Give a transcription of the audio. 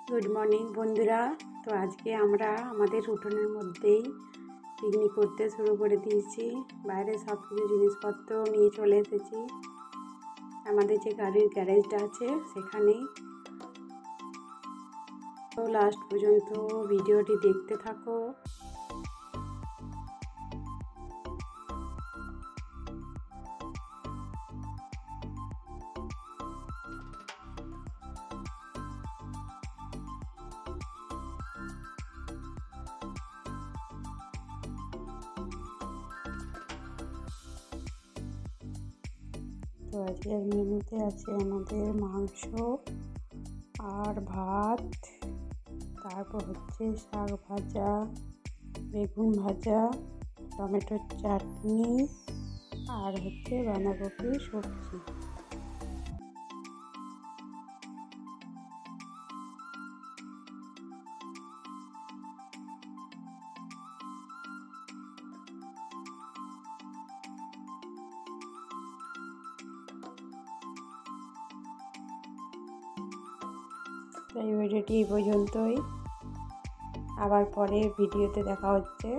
Good morning বন্ধুরা। তো আজকে আমরা আমাদের উঠোনের মধ্যেই পিকনিক করতে শুরু করে দিয়েছি। বাইরে সব কিছু জিনিসপত্র নিয়ে চলে এসেছি। আমাদের যে গাড়ির গ্যারেজটা আছে সেখানেই। তো লাস্ট পর্যন্ত ভিডিওটি দেখতে থাকো। তো আজকের মেনুতে আছে আমাদের মাংস আর ভাত, তারপর হচ্ছে শাক ভাজা, বেগুন ভাজা, টমেটোর চাটনি আর হচ্ছে বাঁধাকপির সবজি। তাই ভিডিওটি এই পর্যন্তই। আবার পরে ভিডিওতে দেখা হচ্ছে।